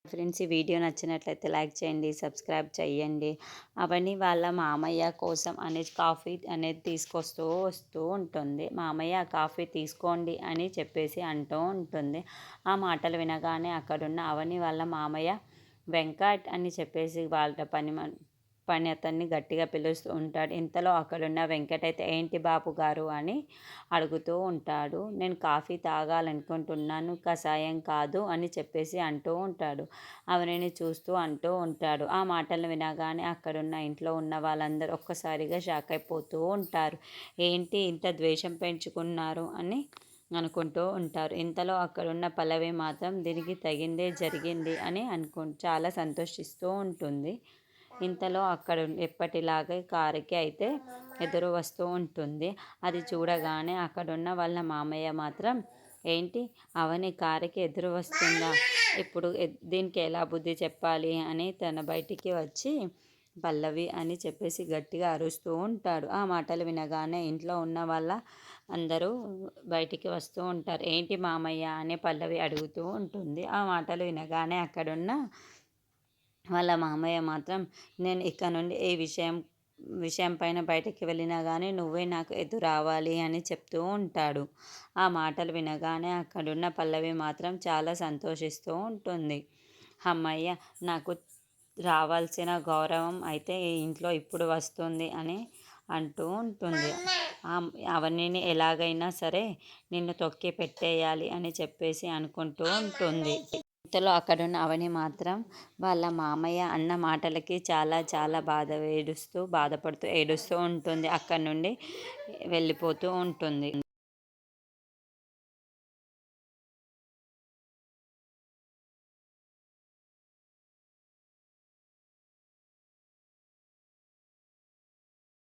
Friends, ఈ video నచ్చినట్లయితే like చేయండి, సబ్స్క్రైబ్ చేయండి. అవని వాళ్ళ మామయ్య కోసం అనేది కాఫీ అనేది వస్తూ ఉంటుంది. మామయ్య కాఫీ తీసుకోండి అని చెప్పేసి అంటూ ఉంటుంది. ఆ మాటలు వినగానే అక్కడున్న అవని వాళ్ళ మామయ్య వెంకట్ అని చెప్పేసి వాళ్ళ పని అతన్ని గట్టిగా పిలుస్తూ ఉంటాడు. ఇంతలో అక్కడున్న వెంకట్ అయితే ఏంటి బాబు గారు అని అడుగుతూ ఉంటాడు. నేను కాఫీ తాగాలనుకుంటున్నాను, కషాయం కాదు అని చెప్పేసి అంటూ ఉంటాడు. అవనిని చూస్తూ అంటూ ఉంటాడు. ఆ మాటలు వినగానే అక్కడున్న ఇంట్లో ఉన్న వాళ్ళందరూ ఒక్కసారిగా షాక్ అయిపోతూ ఉంటారు. ఏంటి ఇంత ద్వేషం పెంచుకున్నారు అని అనుకుంటూ ఉంటారు. ఇంతలో అక్కడున్న పల్లవి మాత్రం దీనికి తగిందే జరిగింది అని చాలా సంతోషిస్తూ ఉంటుంది. ఇంతలో అక్కడ ఎప్పటిలాగే కారుకి అయితే ఎదురు వస్తూ ఉంటుంది. అది చూడగానే అక్కడున్న వాళ్ళ మామయ్య మాత్రం ఏంటి అవని కారుకి ఎదురు వస్తుందా, ఇప్పుడు దీనికి ఎలా బుద్ధి చెప్పాలి అని తన బయటికి వచ్చి పల్లవి అని చెప్పేసి గట్టిగా అరుస్తూ ఉంటాడు. ఆ మాటలు వినగానే ఇంట్లో ఉన్న వాళ్ళ అందరూ బయటికి వస్తూ ఉంటారు. ఏంటి మామయ్య అని పల్లవి అడుగుతూ ఉంటుంది. ఆ మాటలు వినగానే అక్కడున్న వాళ్ళ మామయ్య మాత్రం నేను ఇక్కడ నుండి ఏ విషయం పైన బయటకి వెళ్ళినా కానీ నువ్వే నాకు ఎదురు రావాలి అని చెప్తూ ఉంటాడు. ఆ మాటలు వినగానే అక్కడున్న పల్లవి మాత్రం చాలా సంతోషిస్తూ ఉంటుంది. అమ్మయ్య, నాకు రావాల్సిన గౌరవం అయితే ఈ ఇంట్లో ఇప్పుడు వస్తుంది అని అంటూ ఉంటుంది. అవన్నీ ఎలాగైనా సరే నిన్ను తొక్కి పెట్టేయాలి అని చెప్పేసి అనుకుంటూ ఉంటుంది. ఇంతలో అక్కడున్న అవని మాత్రం వాళ్ళ మామయ్య అన్న మాటలకి చాలా చాలా బాధపడుతూ ఏడుస్తూ ఉంటుంది. అక్కడి నుండి వెళ్ళిపోతూ ఉంటుంది.